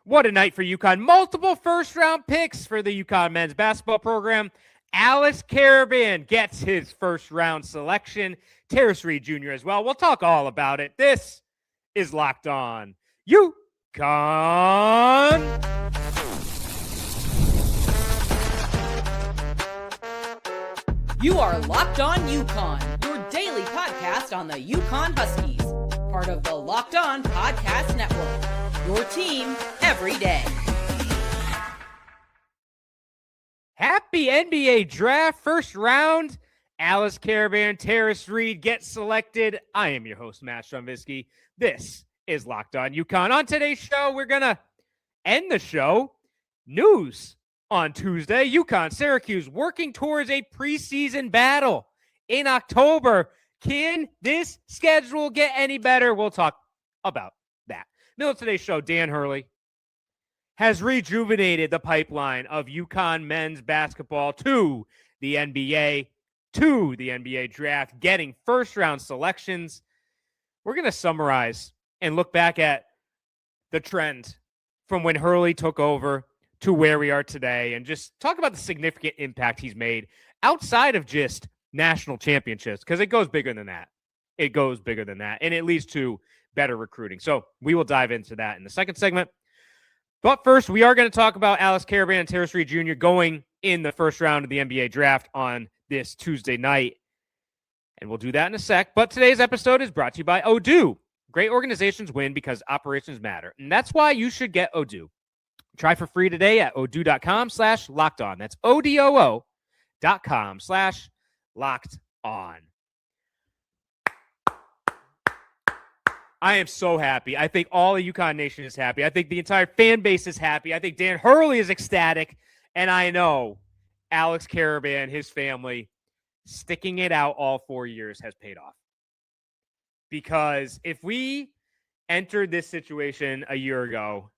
What a night for UConn. Multiple first-round picks for the UConn men's basketball program. Alex Karaban gets his first-round selection. Tarris Reed Jr. as well. We'll talk all about it. This is Locked On UConn. You are Locked On UConn, your daily podcast on the UConn Huskies. Part of the Locked On Podcast Network. Your team every day. Happy NBA draft, first round. Alex Karaban, Tarris Reed get selected. I am your host, Matt Schonvisky. This is Locked On UConn. On today's show, we're going to end the show. News on Tuesday. UConn, Syracuse working towards a preseason battle in October. Can this schedule get any better? We'll talk about that. Middle of today's show, Dan Hurley has rejuvenated the pipeline of UConn men's basketball to the NBA draft, getting first-round selections. We're going to summarize and look back at the trend from when Hurley took over to where we are today and just talk about the significant impact he's made outside of just national championships, because it goes bigger than that. It goes bigger than that, and it leads to better recruiting. So we will dive into that in the second segment. But first, we are going to talk about Alex Karaban and Tarris Reed Jr. going in the first round of the NBA draft on this Tuesday night. And we'll do that in a sec. But today's episode is brought to you by Odoo. Great organizations win because operations matter. And that's why you should get Odoo. Try for free today at odoo.com/lockedon. That's odoo.com/lockedon. I am so happy. I think all of UConn Nation is happy. I think the entire fan base is happy. I think Dan Hurley is ecstatic. And I know Alex Karaban, his family, sticking it out all 4 years has paid off. Because if we entered this situation a year ago,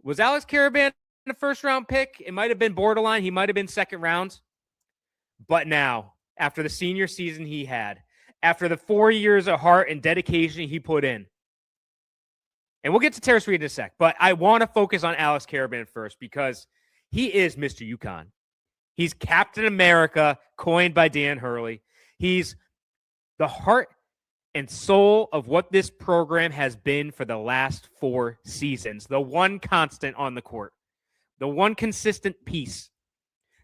was Alex Karaban a first-round pick? It might have been borderline. He might have been second round. But now, after the senior season he had, after the 4 years of heart and dedication he put in. And we'll get to Tarris Reed in a sec, but I want to focus on Alex Karaban first because he is Mr. UConn. He's Captain America, coined by Dan Hurley. He's the heart and soul of what this program has been for the last 4 seasons. The one constant on the court. The one consistent piece.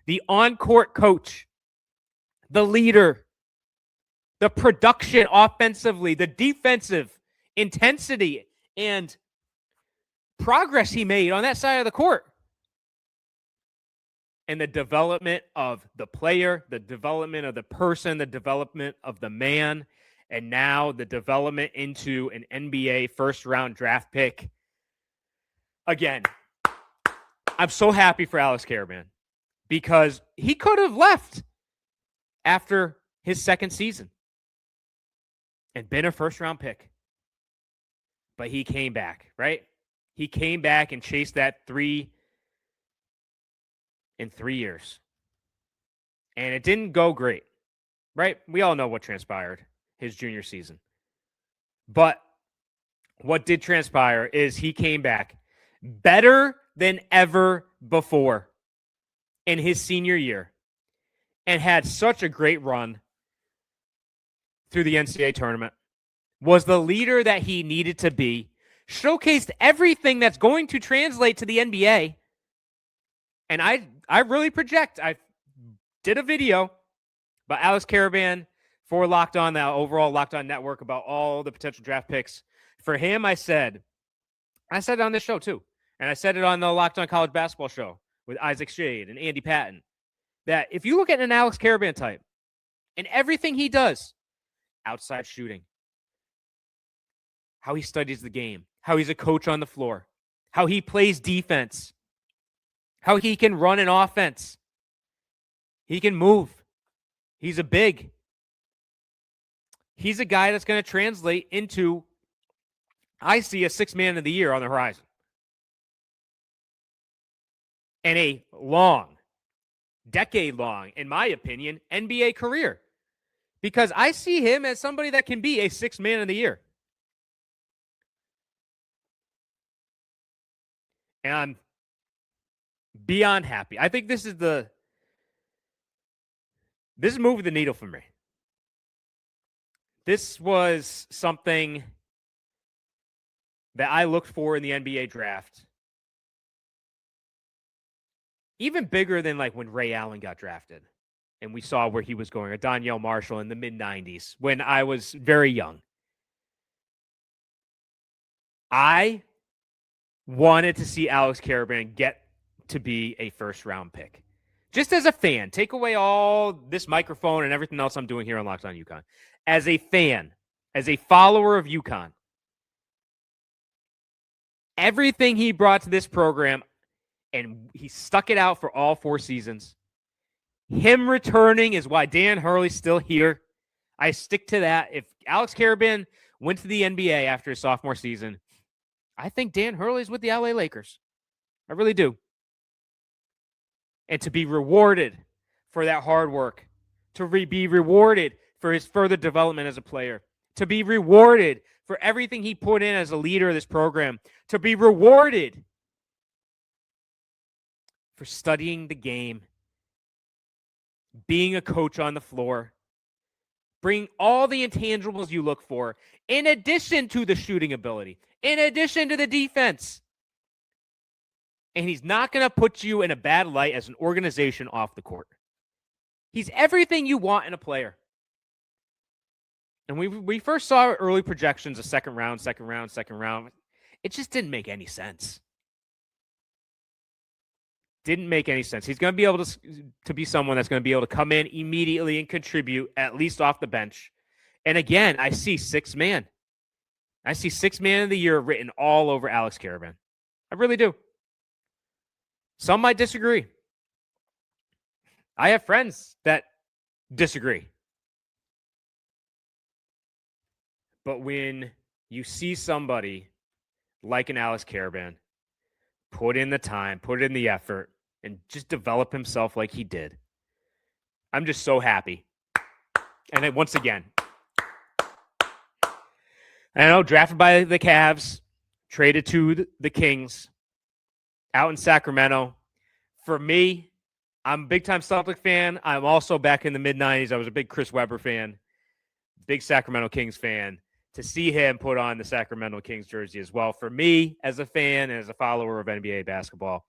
The on-court coach. The leader. The production offensively, the defensive intensity and progress he made on that side of the court. And the development of the player, the development of the person, the development of the man, and now the development into an NBA first-round draft pick. Again, I'm so happy for Alex Karaban because he could have left after his second season and been a first-round pick. But he came back, right? He came back and chased that 3 in 3 years. And it didn't go great, right? We all know what transpired his junior season. But what did transpire is he came back better than ever before in his senior year and had such a great run through the NCAA tournament, was the leader that he needed to be, showcased everything that's going to translate to the NBA. And I really project. I did a video about Alex Karaban for Locked On, the overall Locked On network, about all the potential draft picks. For him, I said it on this show too. And I said it on the Locked On College Basketball show with Isaac Shade and Andy Patton, that if you look at an Alex Karaban type and everything he does, outside shooting, how he studies the game, how he's a coach on the floor, how he plays defense, how he can run an offense, he can move, he's a big. He's a guy that's going to translate into, I see, a 6th man of the year on the horizon. And a long, decade-long, in my opinion, NBA career. Because I see him as somebody that can be a 6th man of the year. And I'm beyond happy. I think this is moving the needle for me. This was something that I looked for in the NBA draft. Even bigger than like when Ray Allen got drafted and we saw where he was going, or Donyell Marshall in the mid-90s when I was very young. I wanted to see Alex Karaban get to be a first-round pick. Just as a fan, take away all this microphone and everything else I'm doing here on Locked On UConn. As a fan, as a follower of UConn, everything he brought to this program, and he stuck it out for all 4 seasons. Him returning is why Dan Hurley's still here. I stick to that. If Alex Karaban went to the NBA after his sophomore season, I think Dan Hurley's with the LA Lakers. I really do. And to be rewarded for that hard work, to be rewarded for his further development as a player, to be rewarded for everything he put in as a leader of this program, to be rewarded for studying the game, being a coach on the floor, bring all the intangibles you look for, in addition to the shooting ability, in addition to the defense. And he's not going to put you in a bad light as an organization off the court. He's everything you want in a player. And we first saw early projections of second round. It just didn't make any sense. Didn't make any sense. He's going to be able to be someone that's going to be able to come in immediately and contribute, at least off the bench. And again, I see 6th man. I see 6th man of the year written all over Alex Karaban. I really do. Some might disagree. I have friends that disagree. But when you see somebody like an Alex Karaban put in the time, put in the effort, and just develop himself like he did, I'm just so happy. And then once again, I know, drafted by the Cavs, traded to the Kings, out in Sacramento. For me, I'm a big-time Celtic fan. I'm also back in the mid-'90s. I was a big Chris Webber fan, big Sacramento Kings fan. To see him put on the Sacramento Kings jersey as well, for me as a fan and as a follower of NBA basketball,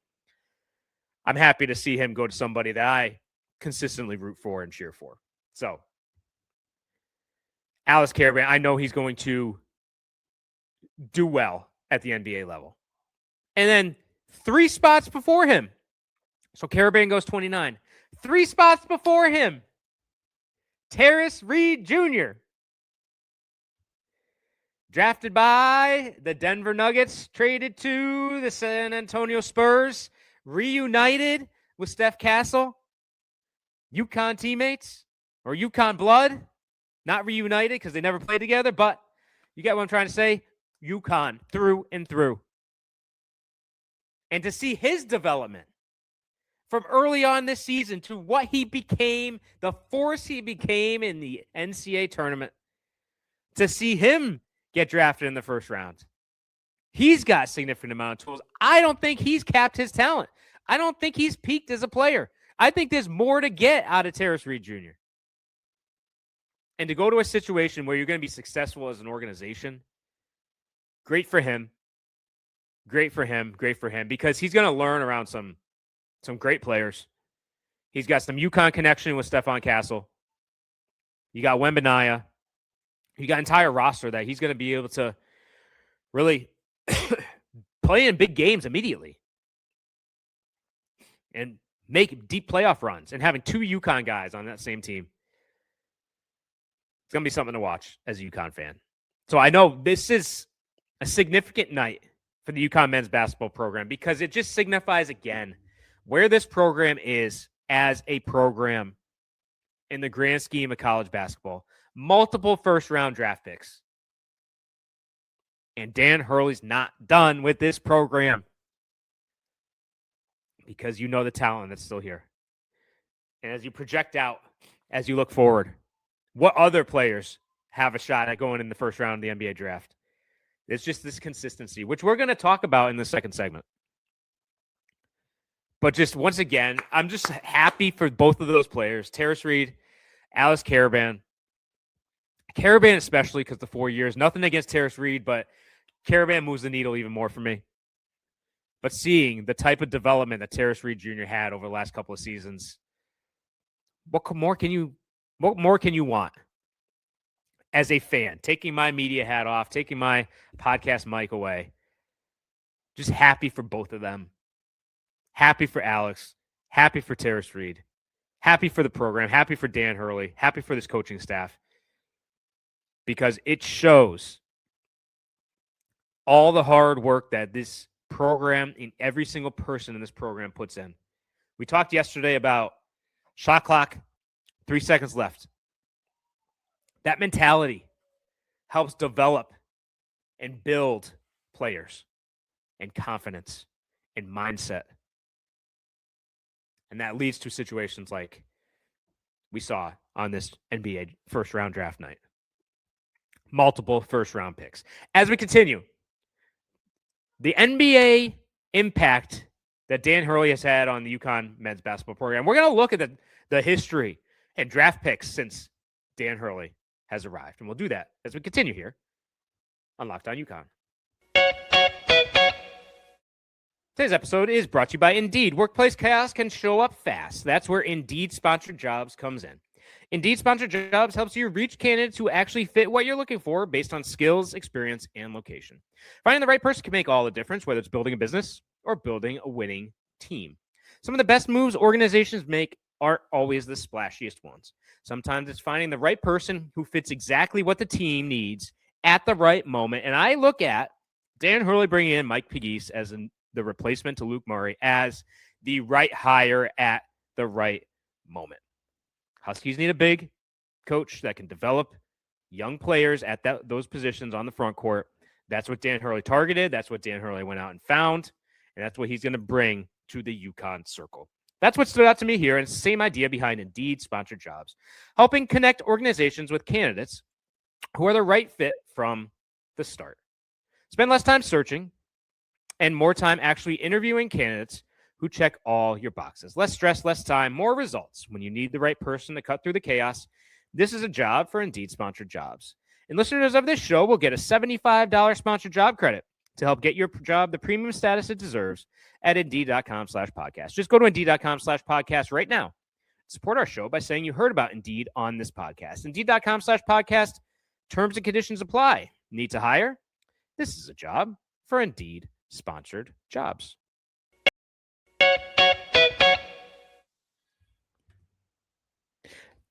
I'm happy to see him go to somebody that I consistently root for and cheer for. So, Alex Karaban, I know he's going to do well at the NBA level. And then 3 spots before him. So Karaban goes 29. 3 spots before him, Tarris Reed Jr., drafted by the Denver Nuggets, traded to the San Antonio Spurs, reunited with Steph Castle, UConn teammates, or UConn blood, not reunited because they never played together, but you get what I'm trying to say? UConn through and through. And to see his development from early on this season to what he became, the force he became in the NCAA tournament, to see him get drafted in the first round. He's got a significant amount of tools. I don't think he's capped his talent. I don't think he's peaked as a player. I think there's more to get out of Tarris Reed Jr. And to go to a situation where you're going to be successful as an organization, great for him. Great for him. Great for him. Because he's going to learn around some great players. He's got some UConn connection with Stephon Castle. You got Wembanyama. You got an entire roster that he's going to be able to really play in big games immediately and make deep playoff runs. And having 2 UConn guys on that same team, it's going to be something to watch as a UConn fan. So I know this is a significant night for the UConn men's basketball program because it just signifies again where this program is as a program in the grand scheme of college basketball. Multiple first-round draft picks. And Dan Hurley's not done with this program because you know the talent that's still here. And as you project out, as you look forward, what other players have a shot at going in the first round of the NBA draft? It's just this consistency, which we're going to talk about in the second segment. But just once again, I'm just happy for both of those players, Tarris Reed, Alex Karaban. Karaban especially because the 4 years, nothing against Tarris Reed, but Karaban moves the needle even more for me. But seeing the type of development that Tarris Reed Jr. had over the last couple of seasons, what more can you want as a fan? Taking my media hat off, taking my podcast mic away. Just happy for both of them. Happy for Alex. Happy for Tarris Reed. Happy for the program. Happy for Dan Hurley. Happy for this coaching staff. Because it shows all the hard work that this program and every single person in this program puts in. We talked yesterday about shot clock, 3 seconds left. That mentality helps develop and build players and confidence and mindset. And that leads to situations like we saw on this NBA first round draft night. Multiple first round picks. As we continue, the NBA impact that Dan Hurley has had on the UConn men's basketball program. We're going to look at the history and draft picks since Dan Hurley has arrived. And we'll do that as we continue here on Locked On UConn. Today's episode is brought to you by Indeed. Workplace chaos can show up fast. That's where Indeed Sponsored Jobs comes in. Indeed Sponsored Jobs helps you reach candidates who actually fit what you're looking for based on skills, experience, and location. Finding the right person can make all the difference, whether it's building a business or building a winning team. Some of the best moves organizations make aren't always the splashiest ones. Sometimes it's finding the right person who fits exactly what the team needs at the right moment. And I look at Dan Hurley bringing in Mike Pegues as the replacement to Luke Murray as the right hire at the right moment. Huskies need a big coach that can develop young players at those positions on the front court. That's what Dan Hurley targeted. That's what Dan Hurley went out and found. And that's what he's going to bring to the UConn circle. That's what stood out to me here. And it's the same idea behind Indeed Sponsored Jobs, helping connect organizations with candidates who are the right fit from the start. Spend less time searching and more time actually interviewing candidates who check all your boxes. Less stress, less time, more results. When you need the right person to cut through the chaos, this is a job for Indeed Sponsored Jobs. And listeners of this show will get a $75 sponsored job credit to help get your job the premium status it deserves at Indeed.com/podcast. Just go to Indeed.com/podcast right now. Support our show by saying you heard about Indeed on this podcast. Indeed.com/podcast. Terms and conditions apply. Need to hire? This is a job for Indeed Sponsored Jobs.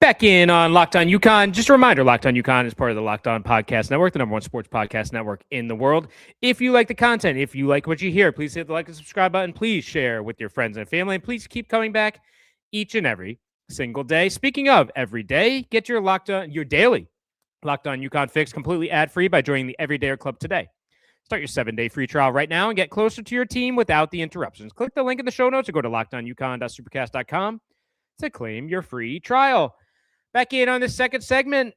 Back in on Locked On UConn. Just a reminder, Locked On UConn is part of the Locked On Podcast Network, the number one sports podcast network in the world. If you like the content, if you like what you hear, please hit the like and subscribe button. Please share with your friends and family. And please keep coming back each and every single day. Speaking of every day, get your daily Locked On UConn fix completely ad-free by joining the Everydayer Club today. Start your 7-day free trial right now and get closer to your team without the interruptions. Click the link in the show notes or go to lockedonucon.supercast.com to claim your free trial. Back in on the second segment,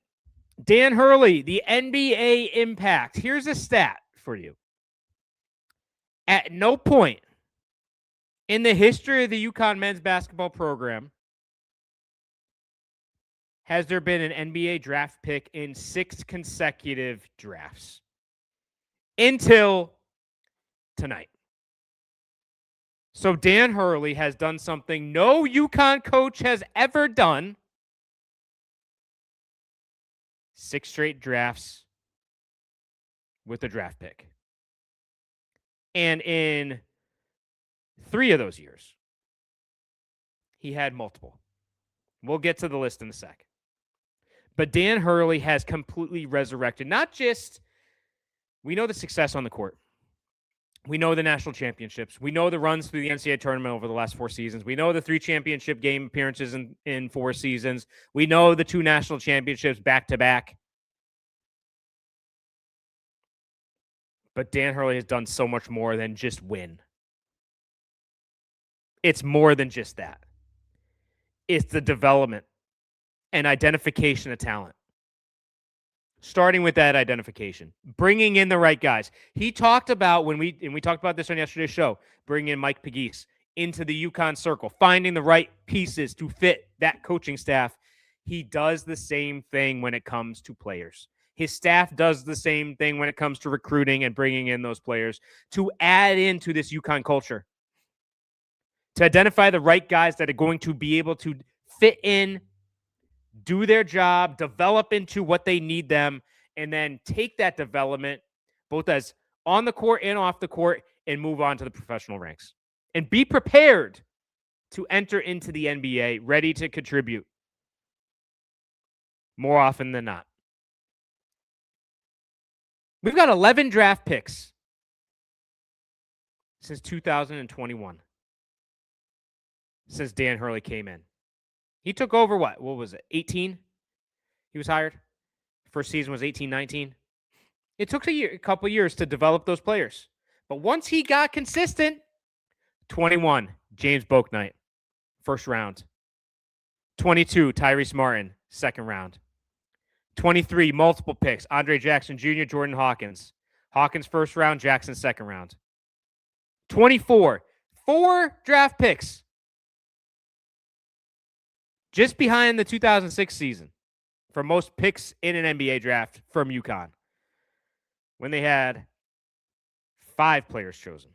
Dan Hurley, the NBA Impact. Here's a stat for you. At no point in the history of the UConn men's basketball program has there been an NBA draft pick in 6 consecutive drafts until tonight. So Dan Hurley has done something no UConn coach has ever done. 6 straight drafts with a draft pick. And in 3 of those years, he had multiple. We'll get to the list in a sec. But Dan Hurley has completely resurrected, not just, we know the success on the court. We know the national championships. We know the runs through the NCAA tournament over the last 4 seasons. We know the 3 championship game appearances in 4 seasons. We know the 2 national championships back-to-back. But Dan Hurley has done so much more than just win. It's more than just that. It's the development and identification of talent. Starting with that identification, bringing in the right guys. He talked about, when we talked about this on yesterday's show, bringing in Mike Pegues into the UConn circle, finding the right pieces to fit that coaching staff. He does the same thing when it comes to players. His staff does the same thing when it comes to recruiting and bringing in those players to add into this UConn culture, to identify the right guys that are going to be able to fit in, do their job, develop into what they need them, and then take that development, both as on the court and off the court, and move on to the professional ranks. And be prepared to enter into the NBA, ready to contribute more often than not. We've got 11 draft picks since 2021, since Dan Hurley came in. He took over what was it, 18? He was hired. First season was 18-19. It took a couple years to develop those players. But once he got consistent, 21, James Bouknight, first round. 22, Tyrese Martin, second round. 23, multiple picks, Andre Jackson Jr., Jordan Hawkins. Hawkins first round, Jackson second round. 24, 4 draft picks. Just behind the 2006 season for most picks in an NBA draft from UConn, when they had 5 players chosen.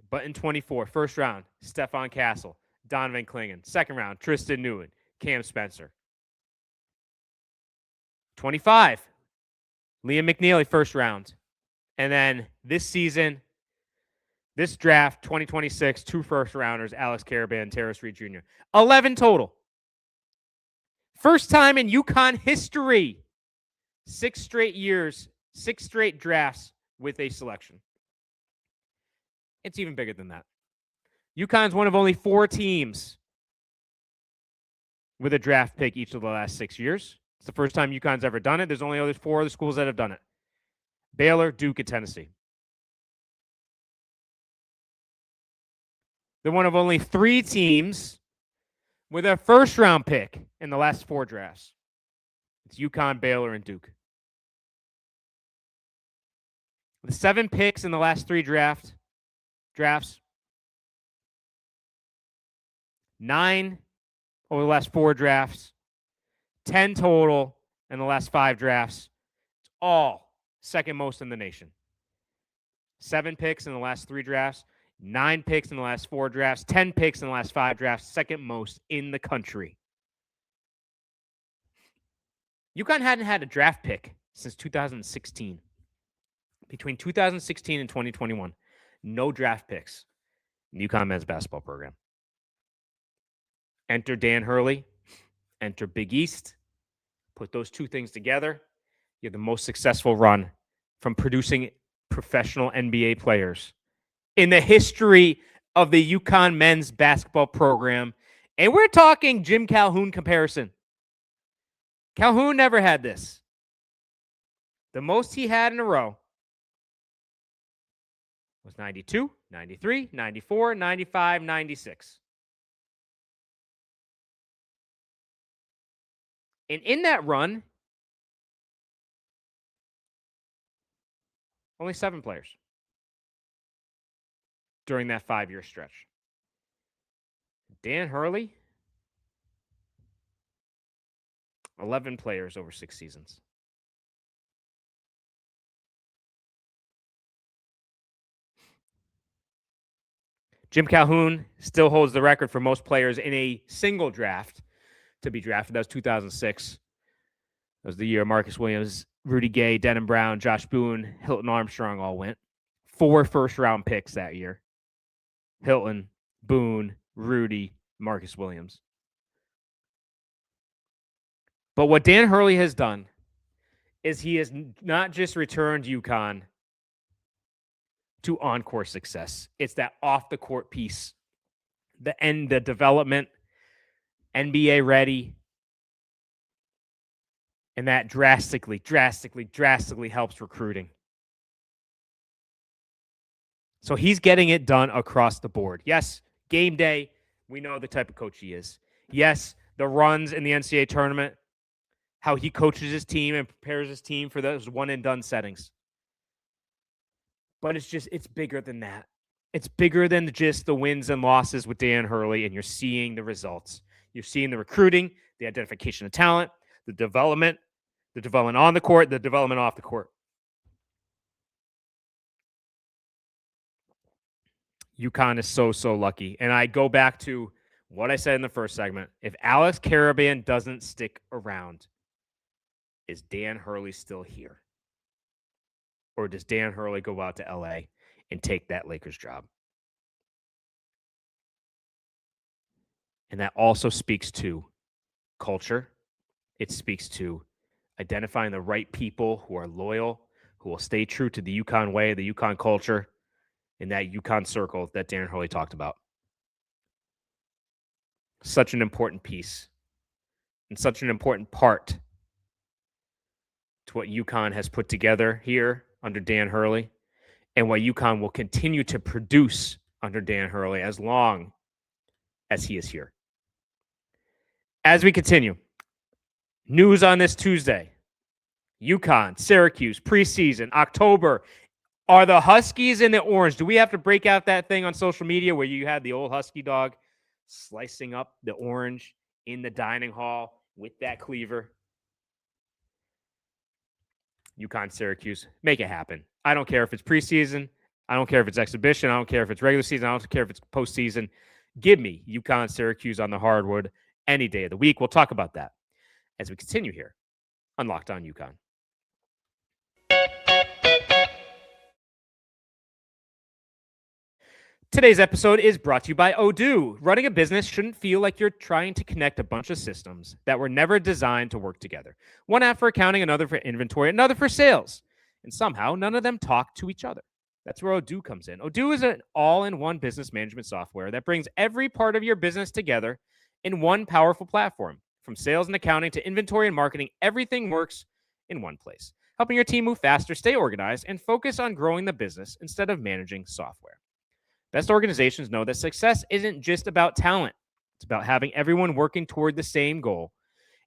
But in 24, first round, Stephon Castle, Donovan Clingan. Second round, Tristan Newton, Cam Spencer. 25, Liam McNeely, first round. And then this season, this draft, 2026, 2 first-rounders, Alex Karaban, Tarris Reed Jr. 11 total. First time in UConn history. 6 straight years, 6 straight drafts with a selection. It's even bigger than that. UConn's one of only 4 teams with a draft pick each of the last 6 years. It's the first time UConn's ever done it. There's only 4 other schools that have done it. Baylor, Duke, and Tennessee. They're one of only 3 teams with a first-round pick in the last 4 drafts. It's UConn, Baylor, and Duke. With 7 picks in the last 3 drafts, 9 over the last 4 drafts, 10 total in the last 5 drafts. It's all second most in the nation. 7 picks in the last 3 drafts, 9 picks in the last 4 drafts, 10 picks in the last 5 drafts, second most in the country. UConn hadn't had a draft pick since 2016. Between 2016 and 2021, no draft picks in the UConn men's basketball program. Enter Dan Hurley, enter Big East. Put those 2 things together, you have the most successful run from producing professional NBA players in the history of the UConn men's basketball program. And we're talking Jim Calhoun comparison. Calhoun never had this. The most he had in a row was 92, 93, 94, 95, 96. And in that run, only 7 players during that 5-year stretch. Dan Hurley, 11 players over 6 seasons. Jim Calhoun still holds the record for most players in a single draft to be drafted. That was 2006. That was the year Marcus Williams, Rudy Gay, Denham Brown, Josh Boone, Hilton Armstrong all went. 4 first-round picks that year. Hilton, Boone, Rudy, Marcus Williams. But what Dan Hurley has done is he has not just returned UConn to on-court success. It's that off-the-court piece, the development, NBA ready, and that drastically helps recruiting. So he's getting it done across the board. Yes, game day, we know the type of coach he is. Yes, the runs in the NCAA tournament, how he coaches his team and prepares his team for those one-and-done settings. But it's bigger than that. It's bigger than just the wins and losses with Dan Hurley, and you're seeing the results. You're seeing the recruiting, the identification of talent, the development on the court, the development off the court. UConn is so lucky. And I go back to what I said in the first segment. If Alex Karaban doesn't stick around, is Dan Hurley still here? Or does Dan Hurley go out to LA and take that Lakers job? And that also speaks to culture. It speaks to identifying the right people who are loyal, who will stay true to the UConn way, the UConn culture, in that UConn circle that Dan Hurley talked about. Such an important piece and such an important part to what UConn has put together here under Dan Hurley and what UConn will continue to produce under Dan Hurley as long as he is here. As we continue, news on this Tuesday. UConn, Syracuse, preseason, October. Are the Huskies in the orange? Do we have to break out that thing on social media where you had the old Husky dog slicing up the orange in the dining hall with that cleaver? UConn, Syracuse, make it happen. I don't care if it's preseason. I don't care if it's exhibition. I don't care if it's regular season. I don't care if it's postseason. Give me UConn, Syracuse on the hardwood any day of the week. We'll talk about that as we continue here on Locked On UConn. Today's episode is brought to you by Odoo. Running a business shouldn't feel like you're trying to connect a bunch of systems that were never designed to work together. One app for accounting, another for inventory, another for sales. And somehow none of them talk to each other. That's where Odoo comes in. Odoo is an all-in-one business management software that brings every part of your business together in one powerful platform. From sales and accounting to inventory and marketing, everything works in one place, helping your team move faster, stay organized, and focus on growing the business instead of managing software. Best organizations know that success isn't just about talent. It's about having everyone working toward the same goal.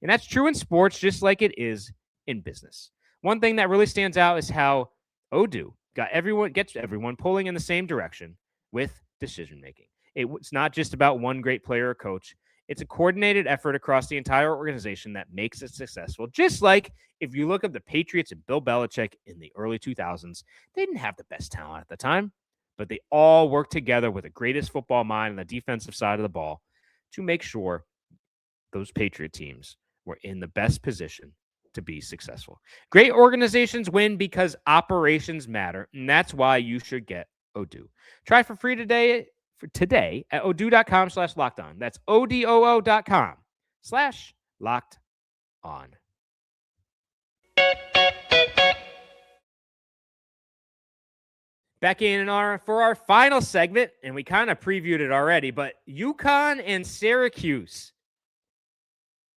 And that's true in sports just like it is in business. One thing that really stands out is how Odoo gets everyone pulling in the same direction with decision making. It's not just about one great player or coach. It's a coordinated effort across the entire organization that makes it successful. Just like if you look at the Patriots and Bill Belichick in the early 2000s, they didn't have the best talent at the time, but they all worked together with the greatest football mind on the defensive side of the ball to make sure those Patriot teams were in the best position to be successful. Great organizations win because operations matter, and that's why you should get Odoo. Try for free today at odoo.com/lockedon. That's odoo.com/lockedon. Back in for our final segment, and we kind of previewed it already, but UConn and Syracuse.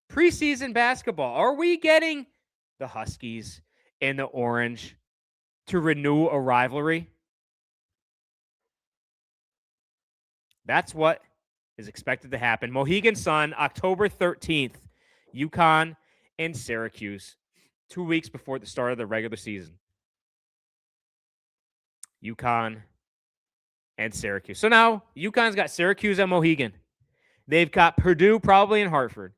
Preseason basketball. Are we getting the Huskies and the Orange to renew a rivalry? That's what is expected to happen. Mohegan Sun, October 13th, UConn and Syracuse, 2 weeks before the start of the regular season. UConn and Syracuse. So now UConn's got Syracuse and Mohegan. They've got Purdue probably in Hartford.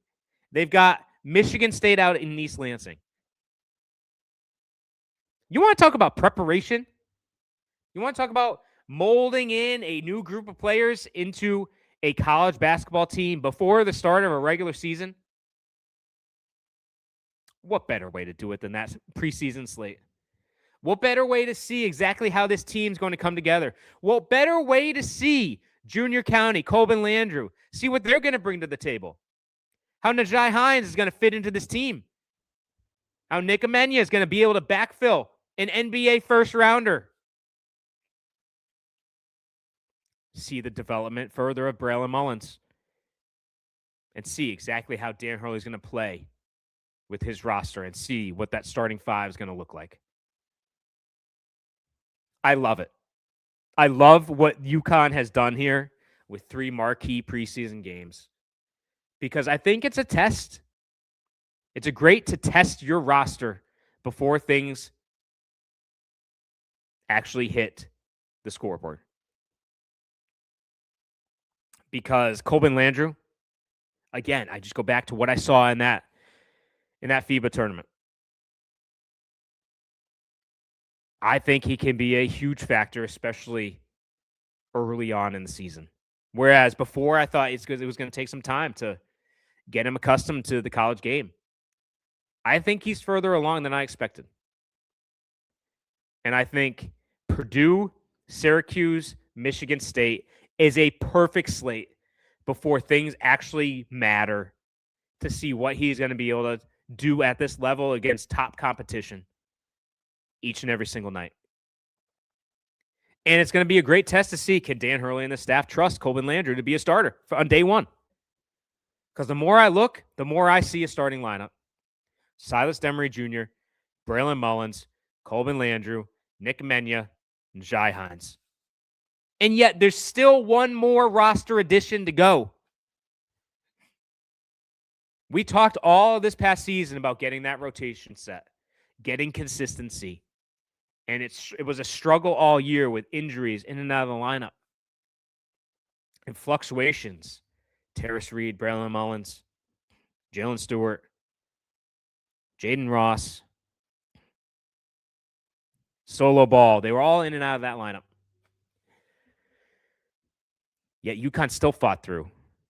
They've got Michigan State out in East Lansing. You want to talk about preparation? You want to talk about molding in a new group of players into a college basketball team before the start of a regular season? What better way to do it than that preseason slate? What better way to see exactly how this team's going to come together? What better way to see Junior County, Colbin Landrew, see what they're going to bring to the table? How Najai Hines is going to fit into this team? How Nick Amenya is going to be able to backfill an NBA first-rounder? See the development further of Braylon Mullins and see exactly how Dan Hurley is going to play with his roster and see what that starting five is going to look like. I love it. I love what UConn has done here with 3 marquee preseason games because I think it's a test. It's a great to test your roster before things actually hit the scoreboard. Because Colvin Landrew, again, I just go back to what I saw in that FIBA tournament. I think he can be a huge factor, especially early on in the season. Whereas before, I thought it was going to take some time to get him accustomed to the college game. I think he's further along than I expected. And I think Purdue, Syracuse, Michigan State is a perfect slate before things actually matter to see what he's going to be able to do at this level against top competition each and every single night. And it's going to be a great test to see, can Dan Hurley and the staff trust Colvin Landrew to be a starter on day one? Because the more I look, the more I see a starting lineup. Silas Demery Jr., Braylon Mullins, Colvin Landrew, Nick Menya, and Jai Hines. And yet there's still one more roster addition to go. We talked all of this past season about getting that rotation set, getting consistency. And it was a struggle all year with injuries in and out of the lineup. And fluctuations. Tarris Reed, Braylon Mullins, Jalen Stewart, Jaden Ross, Solo Ball. They were all in and out of that lineup. Yet UConn still fought through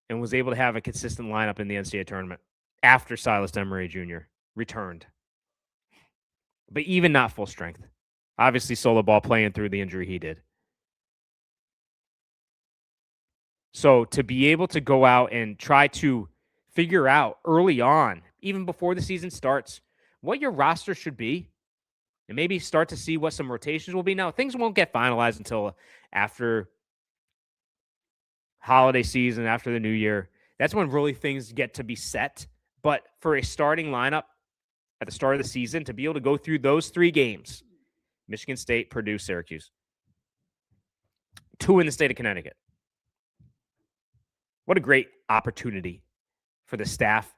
and was able to have a consistent lineup in the NCAA tournament after Silas Demery Jr. returned. But even not full strength. Obviously, Solo Ball playing through the injury he did. So to be able to go out and try to figure out early on, even before the season starts, what your roster should be, and maybe start to see what some rotations will be. Now, things won't get finalized until after holiday season, after the new year. That's when really things get to be set. But for a starting lineup at the start of the season, to be able to go through those 3 games, Michigan State, Purdue, Syracuse, 2 in the state of Connecticut. What a great opportunity for the staff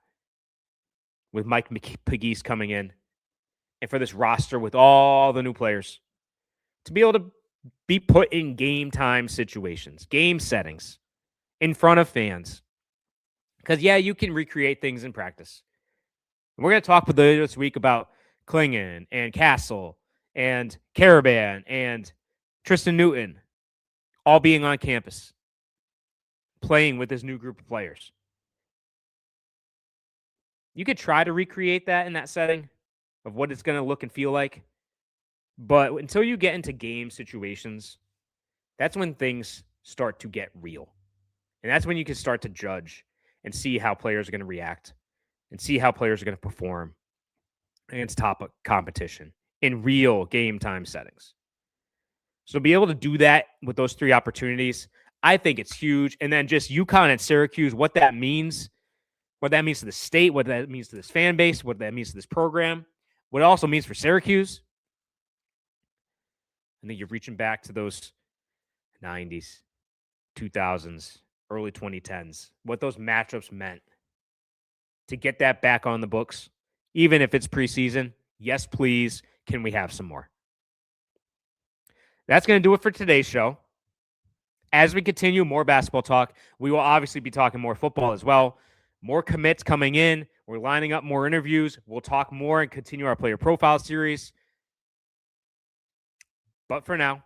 with Mike Pegues coming in and for this roster with all the new players to be able to be put in game time situations, game settings, in front of fans. Because, yeah, you can recreate things in practice. We're going to talk with this week about Klingon and Castle and Karaban and Tristan Newton all being on campus, playing with this new group of players. You could try to recreate that in that setting of what it's going to look and feel like. But until you get into game situations, that's when things start to get real. And that's when you can start to judge and see how players are going to react and see how players are going to perform against top competition in real game time settings. So to be able to do that with those 3 opportunities, I think it's huge. And then just UConn and Syracuse, what that means to the state, what that means to this fan base, what that means to this program, what it also means for Syracuse. I think you're reaching back to those 90s, 2000s, early 2010s, what those matchups meant to get that back on the books, even if it's preseason. Yes, please. Can we have some more? That's going to do it for today's show. As we continue more basketball talk, we will obviously be talking more football as well. More commits coming in. We're lining up more interviews. We'll talk more and continue our player profile series. But for now,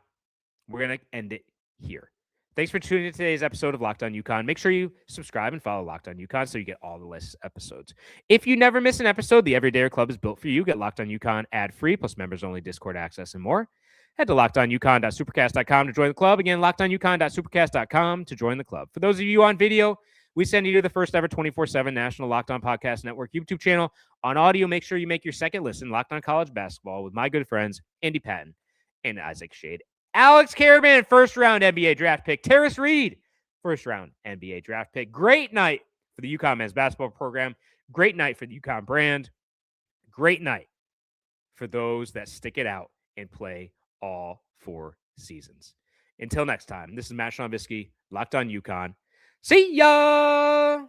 we're going to end it here. Thanks for tuning in to today's episode of Locked On UConn. Make sure you subscribe and follow Locked On UConn so you get all the latest episodes. If you never miss an episode, the Everydayer Club is built for you. Get Locked On UConn ad-free, plus members-only Discord access and more. Head to LockedOnUConn.supercast.com to join the club. Again, LockedOnUConn.supercast.com to join the club. For those of you on video, we send you to the first ever 24/7 National Locked On Podcast Network YouTube channel. On audio, make sure you make your second listen, Locked On College Basketball, with my good friends, Andy Patton and Isaac Shade. Alex Karaban, first-round NBA draft pick. Tarris Reed, first-round NBA draft pick. Great night for the UConn men's basketball program. Great night for the UConn brand. Great night for those that stick it out and play all 4 seasons. Until next time, this is Matt Schonvisky, Locked On UConn. See ya!